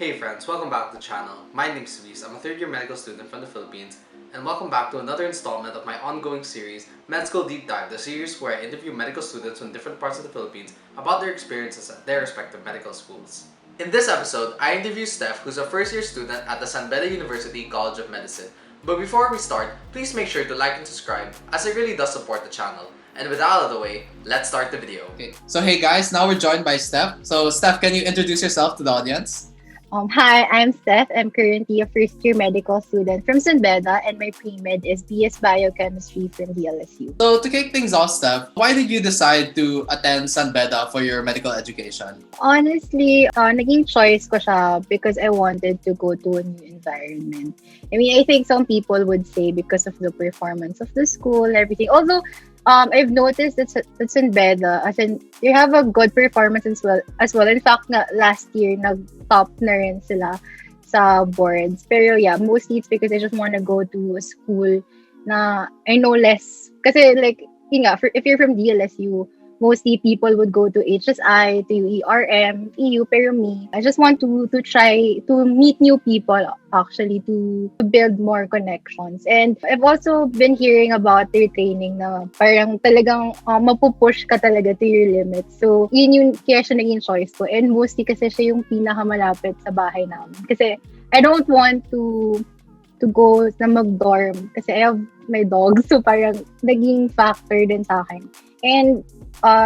Hey friends, welcome back to the channel. My name is Luis. I'm a third year medical student from the Philippines, and welcome back to another installment of my ongoing series, Med School Deep Dive, the series where I interview medical students from different parts of the Philippines about their experiences at their respective medical schools. In this episode, I interview Steph, who's a first year student at the San Beda University College of Medicine. But before we start, please make sure to like and subscribe, as it really does support the channel. And with that out of the way, let's start the video. Okay, so hey guys, now we're joined by Steph. So Steph, can you introduce yourself to the audience? Hi, I'm Steph. I'm currently a first-year medical student from San Beda, and my pre-med is BS Biochemistry from the LSU. So to kick things off, Steph, why did you decide to attend San Beda for your medical education? Honestly, naging choice ko siya because I wanted to go to a new environment. I mean, I think some people would say because of the performance of the school, everything. Although, I've noticed that San Beda, as in, you have a good performance as well. In fact, last year, nag-top na rin sila sa boards. Pero yeah, mostly it's because I just want to go to a school na I know less. Kasi like, if you're from DLSU, mostly people would go to HSI, to UERM, EU, pero me, I just want to try to meet new people, actually, to build more connections. And I've also been hearing about their training na parang talagang mapupush ka talaga to your limits. So, yun yung kaya siya naging choice ko. And mostly kasi siya yung pinakamalapit sa bahay namin. Kasi I don't want to go na mag-dorm kasi I have my dog. So, parang naging factor din sa akin. And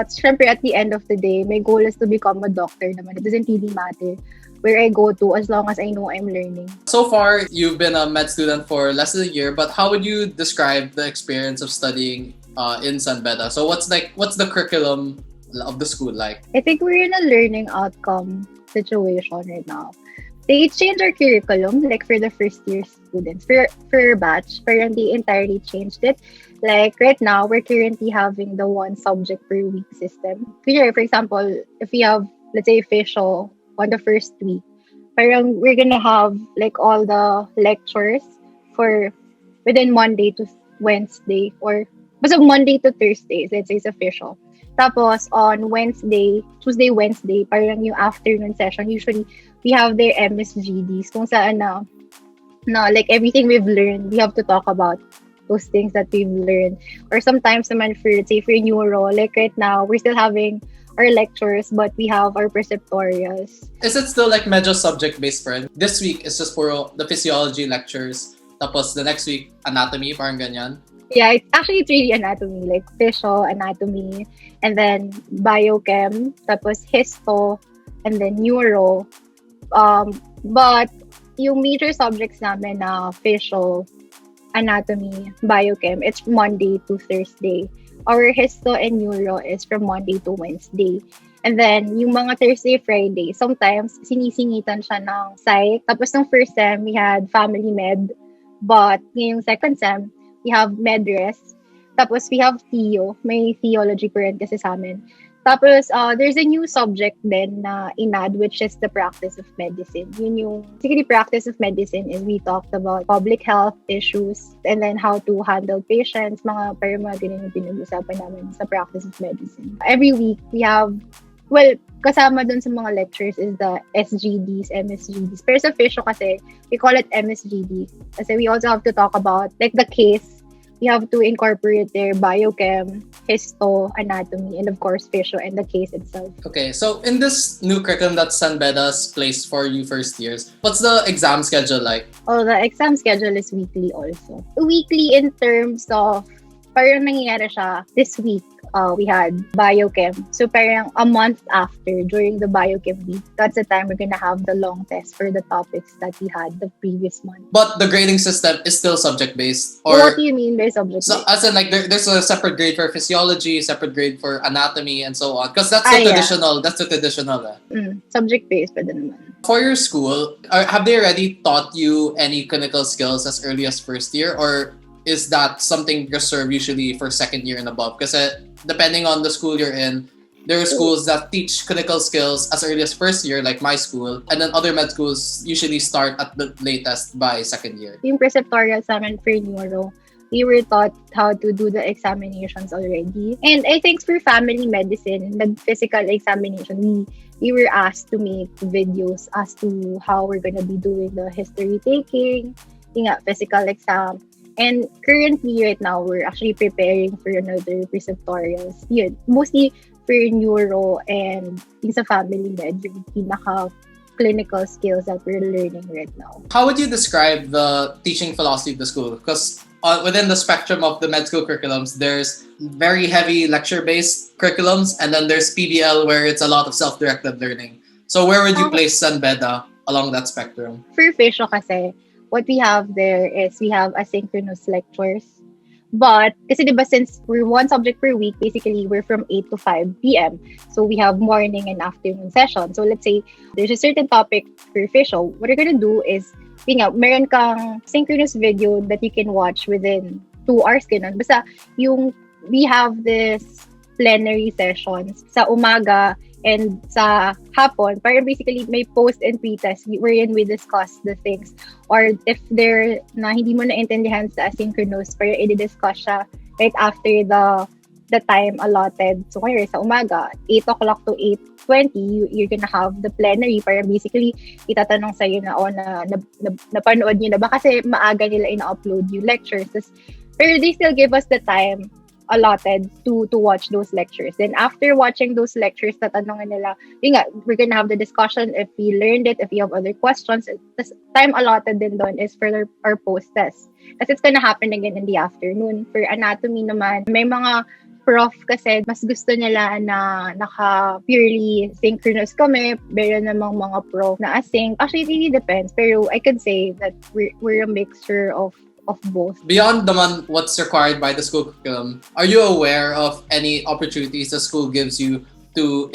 syempre at the end of the day, my goal is to become a doctor naman. It doesn't really matter where I go to as long as I know I'm learning. So far, you've been a med student for less than a year, but how would you describe the experience of studying in San Beda? So what's the curriculum of the school like? I think we're in a learning outcome situation right now. They changed our curriculum, like for the first year students. For batch, parang they entirely changed it. Like right now, we're currently having the one subject per week system. For example, if we have, let's say, facial on the first week, parang we're gonna have like all the lectures for within Monday to Wednesday, or basta Monday to Thursdays, let's say, it's official. Tapos on Tuesday, Wednesday, parang yung afternoon session, usually we have their MSGDs kung saan na like everything we've learned, we have to talk about those things that we've learned. Or sometimes naman for, let's say, for neuro, like right now, we're still having our lectures, but we have our preceptorials. Is it still like medyo subject-based, friend? This week is just for the physiology lectures, tapos the next week, anatomy, parang ganyan? Yeah, it's really anatomy, like physio, anatomy, and then biochem, tapos histo, and then neuro. But yung major subjects namin na physio, anatomy, biochem, it's Monday to Thursday. Our histo and neuro is from Monday to Wednesday. And then, yung mga Thursday, Friday, sometimes sinisingitan siya ng psych. Tapos nung first sem, we had family med. But ngayong second sem, we have med res. Tapos we have theo. May theology pa rin kasi sa amin. Tapos, there's a new subject then na inad, which is the practice of medicine. Yun yung, basically, practice of medicine is we talked about public health issues and then how to handle patients, mga ganun yung pinag-usapan namin sa practice of medicine. Every week, we have, kasama dun sa mga lectures is the SGDs, MSGDs. Pero sa physio kasi, we call it MSGD. Kasi we also have to talk about, like, the case. We have to incorporate their biochem, histo, anatomy, and of course, physio and the case itself. Okay, so in this new curriculum that San Beda's placed for you first years, what's the exam schedule like? Oh, the exam schedule is weekly also. Weekly in terms of, parang nangyayari siya this week. We had biochem. So parang a month after, during the biochem week, that's the time we're gonna have the long test for the topics that we had the previous month. But the grading system is still subject-based? Or What do you mean by subject-based? So, as in, like, there's a separate grade for physiology, separate grade for anatomy, and so on. Because that's the traditional. That's the traditional. Subject-based pa din naman. For your school, have they already taught you any clinical skills as early as first year? Or is that something reserved usually for second year and above? Because depending on the school you're in, there are schools that teach clinical skills as early as first year, like my school, and then other med schools usually start at the latest by second year. Yung preceptorial sa amin for neuro, we were taught how to do the examinations already. And I think for family medicine, the physical examination, we were asked to make videos as to how we're gonna be doing the history taking, yung nga, physical exam. And currently, right now, we're actually preparing for another preceptorials. Yun, mostly for neuro and yung sa family med, yung pinaka clinical skills that we're learning right now. How would you describe the teaching philosophy of the school? Because within the spectrum of the med school curriculums, there's very heavy lecture-based curriculums, and then there's PBL where it's a lot of self-directed learning. So where would you place San Beda along that spectrum? For Fisho kasi, what we have there is we have asynchronous lectures. But, kasi diba since we're one subject per week, basically we're from 8 to 5 p.m. So we have morning and afternoon session. So let's say there's a certain topic for Fisho. What you're gonna do is, meron kang synchronous video that you can watch within 2 hours. Ganun. Basta we have this plenary sessions sa umaga and sa hapon, para basically may post and pre-test wherein we discuss the things. Or if there na hindi mo naintindihan sa asynchronous, para i-discuss siya right after the time allotted. So kaya sa umaga, 8 o'clock to 8:20, you're gonna have the plenary para basically itatanong sa'yo na, napanood nyo na ba? Kasi maaga nila ina-upload yung lectures. Pero they still give us the time allotted to watch those lectures. Then after watching those lectures, tatanungin nila, we're gonna have the discussion if we learned it, if we have other questions. The time allotted din doon is for our post-test. Kasi it's gonna happen again in the afternoon. For anatomy naman, may mga prof kasi mas gusto nila na naka-purely synchronous kami. Meron namang mga prof na async. Actually, it really depends. Pero I could say that we're a mixture of both. Beyond what's required by the school curriculum, are you aware of any opportunities the school gives you to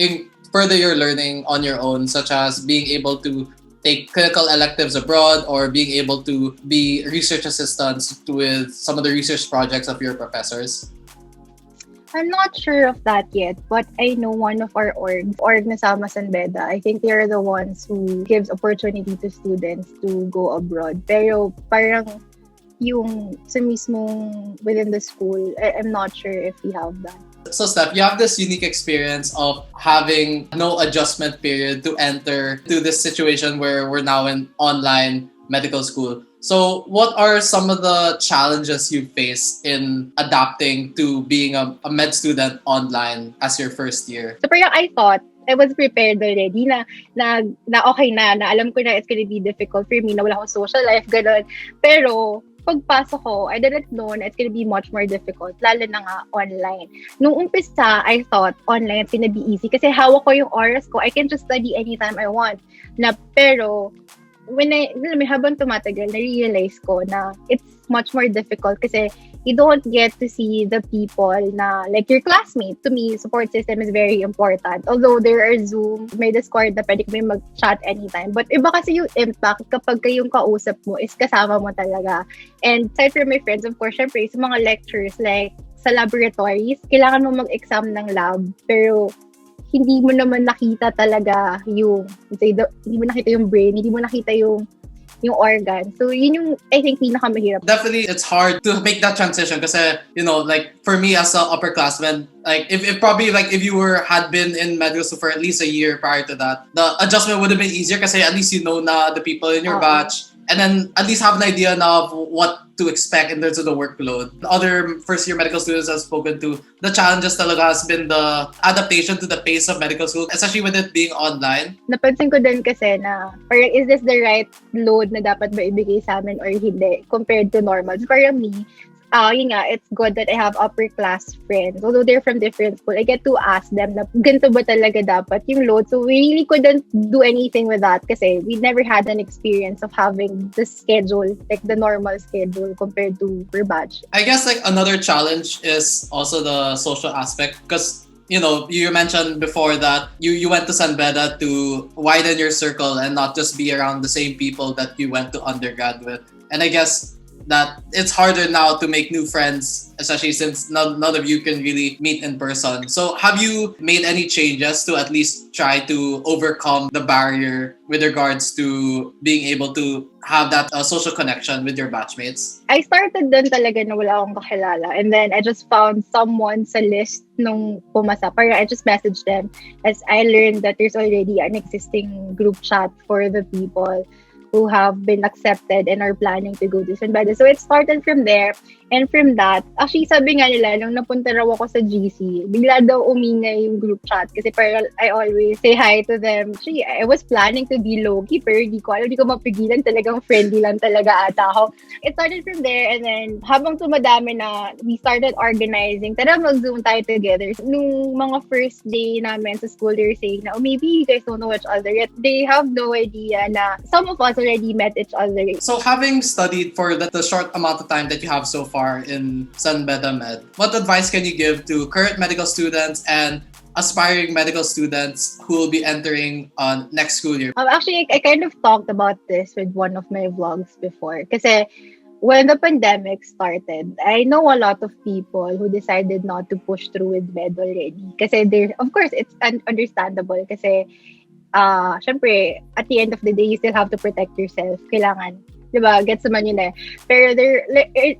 further your learning on your own, such as being able to take clinical electives abroad or being able to be research assistants with some of the research projects of your professors? I'm not sure of that yet, but I know one of our org na sama San Beda. I think they are the ones who gives opportunity to students to go abroad. Pero parang yung sa mismong within the school, I'm not sure if we have that. So Steph, you have this unique experience of having no adjustment period to enter to this situation where we're now in online medical school. So what are some of the challenges you face in adapting to being a med student online as your first year? So parang I thought I was prepared already na okay na alam ko na it's gonna be difficult for me, na wala akong social life, gano'n. Pero pagpasok ko, I didn't know na it's gonna be much more difficult, lalo na nga online. Nung umpisa, I thought online it's gonna be easy kasi hawak ko yung oras ko. I can just study anytime I want. Pero habang tumatagal, na-realize ko na it's much more difficult kasi you don't get to see the people na like your classmates. To me, support system is very important. Although there are Zoom, may Discord na pwede kami mag-chat anytime. But iba kasi yung impact kapag yung kausap mo is kasama mo talaga. And aside from my friends, of course, syempre, sa mga lectures, like sa laboratories, kailangan mo mag-exam ng lab. Pero hindi mo naman nakita talaga hindi mo nakita yung brain, hindi mo nakita yung organ. So, yun yung, I think, pinakamahirap. Definitely, it's hard to make that transition kasi, like, for me as an upperclassman, like, if you had been in medical school for at least a year prior to that, the adjustment would have been easier kasi at least you know na the people in your batch, and then at least have an idea of what to expect in terms of the workload. The other first-year medical students I've spoken to, the challenges talaga has been the adaptation to the pace of medical school, especially with it being online. Napansin ko din kasi na, parang is this the right load na dapat ba ibigay sa amin or hindi compared to normal? So, parang me, it's good that I have upper class friends. Although they're from different school, I get to ask them na ganito ba talaga dapat yung load. So we really couldn't do anything with that kasi we never had an experience of having the schedule, like the normal schedule compared to per batch. I guess like another challenge is also the social aspect because you mentioned before that you went to San Beda to widen your circle and not just be around the same people that you went to undergrad with. And I guess that it's harder now to make new friends, especially since none of you can really meet in person. So have you made any changes to at least try to overcome the barrier with regards to being able to have that social connection with your batchmates? I started dun talaga na wala akong kakilala. And then I just found someone sa list nung pumasa. Parang I just messaged them as I learned that there's already an existing group chat for the people who have been accepted and are planning to go to San Beda. So it started from there. And from that, actually sabi nga nila, nung napunta raw ako sa GC, bigla daw umingay yung group chat. Kasi parang I always say hi to them. Actually, I was planning to be low-key, pero di ko mapigilan. Talagang friendly lang talaga ata ako. It started from there, and then habang tumadami na, we started organizing. Tara, mag-Zoom tayo together. Nung mga first day namin sa school, they were saying na, oh, maybe you guys don't know each other yet. They have no idea na some of us already met each other. So having studied for the short amount of time that you have so far in San Beda Med, what advice can you give to current medical students and aspiring medical students who will be entering next school year? Actually, I kind of talked about this with one of my vlogs before. Kasi when the pandemic started, I know a lot of people who decided not to push through with med already. Kasi of course, it's understandable. Kasi syempre, at the end of the day, you still have to protect yourself. Kailangan, diba? Gets naman yun eh. Pero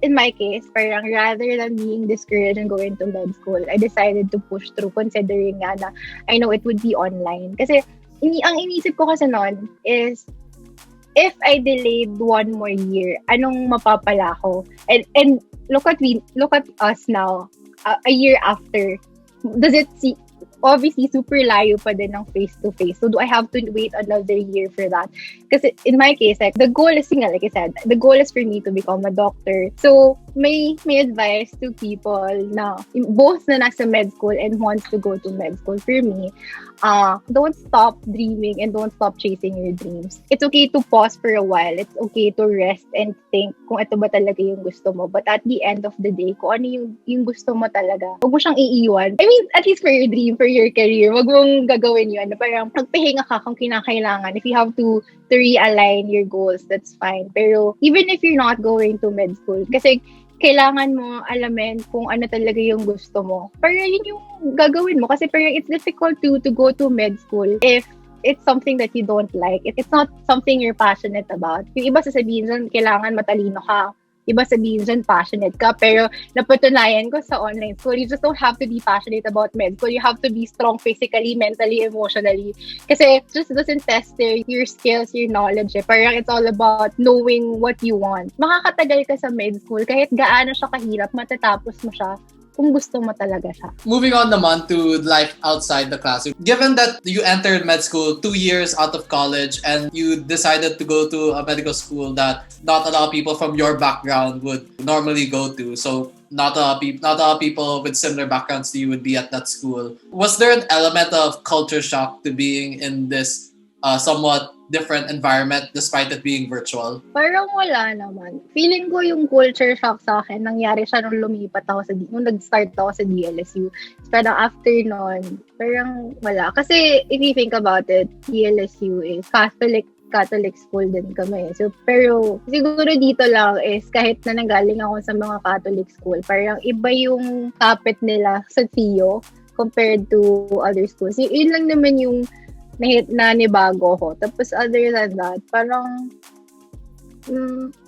in my case, parang rather than being discouraged and going to med school, I decided to push through considering nga na I know it would be online. Kasi ang inisip ko kasi noon is, if I delayed one more year, anong mapapala ko? And look at us now, a year after. Does it see? Obviously, super layo pa din ng face-to-face. So, do I have to wait another year for that? Because in my case, like, the goal is, like I said, the goal is for me to become a doctor. So, may advice to people na, both na nasa med school and wants to go to med school. For me, don't stop dreaming and don't stop chasing your dreams. It's okay to pause for a while. It's okay to rest and think kung ito ba talaga yung gusto mo. But at the end of the day, kung ano yung gusto mo talaga, huwag mo siyang iiwan. I mean, at least for your dream, for your career, wag mong gagawin yun. Parang magpahinga ka kung kinakailangan. If you have to realign your goals, that's fine. Pero even if you're not going to med school, kasi kailangan mo alamin kung ano talaga yung gusto mo. Pero yun yung gagawin mo. Kasi parang it's difficult to go to med school if it's something that you don't like. If it's not something you're passionate about. Yung iba sasabihin dyan, kailangan matalino ka. Iba sabihin dyan, passionate ka. Pero napatunayan ko sa online school, you just don't have to be passionate about med school. You have to be strong physically, mentally, emotionally. Kasi it just doesn't test your skills, your knowledge. Parang it's all about knowing what you want. Makakatagal ka sa med school. Kahit gaano siya kahirap, matatapos mo siya kung gusto mo talaga siya. Moving on naman to life outside the classroom. Given that you entered med school 2 years out of college and you decided to go to a medical school that not a lot of people from your background would normally go to, so not a lot of people with similar backgrounds to you would be at that school. Was there an element of culture shock to being in this somewhat different environment despite it being virtual? Parang wala naman. Feeling ko yung culture shock sa akin, nangyari siya nung lumipat ako nung nag-start ako sa DLSU. Parang after nun, parang wala. Kasi if you think about it, DLSU is Catholic school din kami. So, pero siguro dito lang is kahit na nanggaling ako sa mga Catholic school, parang iba yung kapit nila sa TIO compared to other schools. Yun lang naman yung nanibago ko. Tapos other than that, parang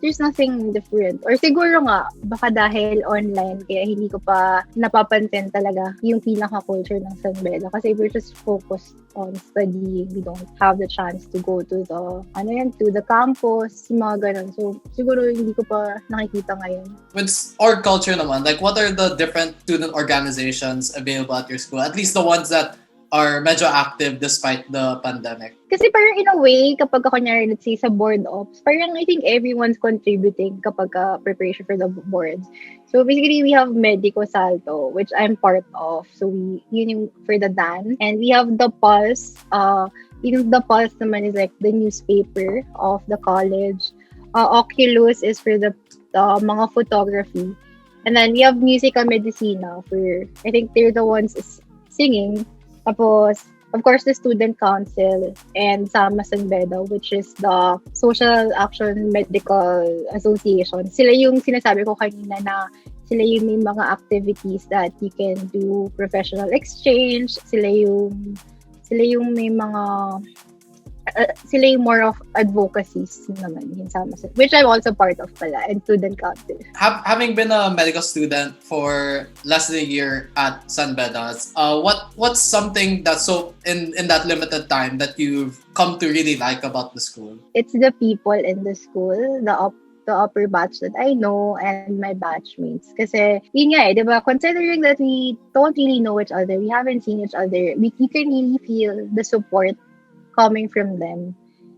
there's nothing different. Or siguro nga, baka dahil online, kaya hindi ko pa napapansin talaga yung pinaka-culture ng San Beda. Kasi we're just focused on studying. We don't have the chance to go to the campus, mga ganun. So, siguro hindi ko pa nakikita ngayon. With org culture naman, like what are the different student organizations available at your school? At least the ones that are medyo active despite the pandemic? Kasi parang in a way, kapag kunyari, let's say, sa board ops, parang I think everyone's contributing kapag preparation for the boards. So basically, we have Medico Salto, which I'm part of. So yun yung for the dance. And we have the Pulse. The Pulse naman is like the newspaper of the college. Oculus is for the mga photography. And then we have Musica Medicina for, I think they're the ones singing. Tapos, of course, the Student Council and San Beda, which is the Social Action Medical Association. Sila yung sinasabi ko kanina na sila yung may mga activities that you can do professional exchange. Sila yung may mga sila yung more of advocacies naman yun sa which I'm also part of pala, and student council. Having been a medical student for less than a year at San Beda, what's something that so in that limited time that you've come to really like about the school? It's the people in the school, the upper batch that I know and my batchmates. Kasi, yun nga diba, considering that we don't really know each other, we haven't seen each other, you can really feel the support coming from them.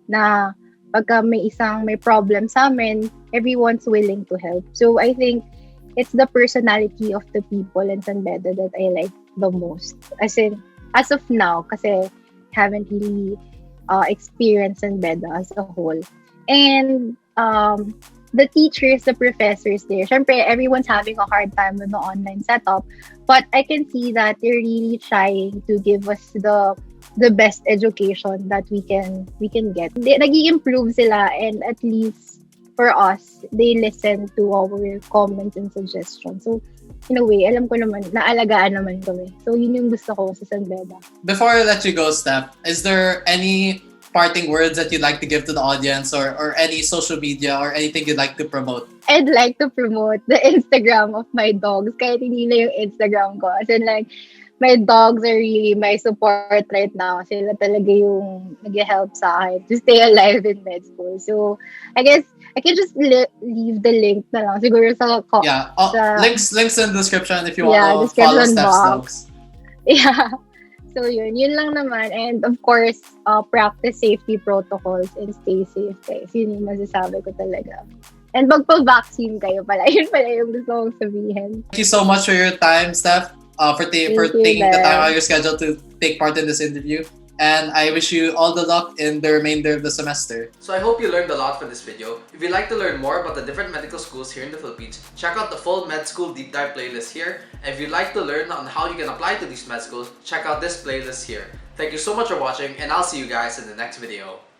Na pagka may problem sa amin, everyone's willing to help. So, I think it's the personality of the people in San Beda that I like the most. As of now, kasi haven't really experienced San Beda as a whole. And, the teachers, the professors there, syempre, everyone's having a hard time with the online setup, but I can see that they're really trying to give us the best education that we can get. Nag-i-improve sila, and at least for us, they listen to our comments and suggestions. So, in a way, alam ko naman, naalagaan naman kami. So, yun yung gusto ko sa San Beda. Before I let you go, Steph, is there any parting words that you'd like to give to the audience, or any social media or anything you'd like to promote? I'd like to promote the Instagram of my dogs, kahit hindi na yung Instagram ko. As in, like, my dogs are really my support right now. Sila talaga yung nag-help sa akin to stay alive in med school. So, I guess I can just leave the link na lang. Siguro sa... links in the description if you want to follow Steph's dogs. Yeah. So, yun lang naman. And of course, practice safety protocols and stay safe, guys. Yun yung masasabi ko talaga. And magpa-vaccine kayo pala. Yun pala yung gusto kong sabihin. Thank you so much for your time, Steph, for taking the time out of your schedule to take part in this interview. And I wish you all the luck in the remainder of the semester. So I hope you learned a lot from this video. If you'd like to learn more about the different medical schools here in the Philippines, check out the full med school deep dive playlist here. And if you'd like to learn on how you can apply to these med schools, check out this playlist here. Thank you so much for watching, and I'll see you guys in the next video.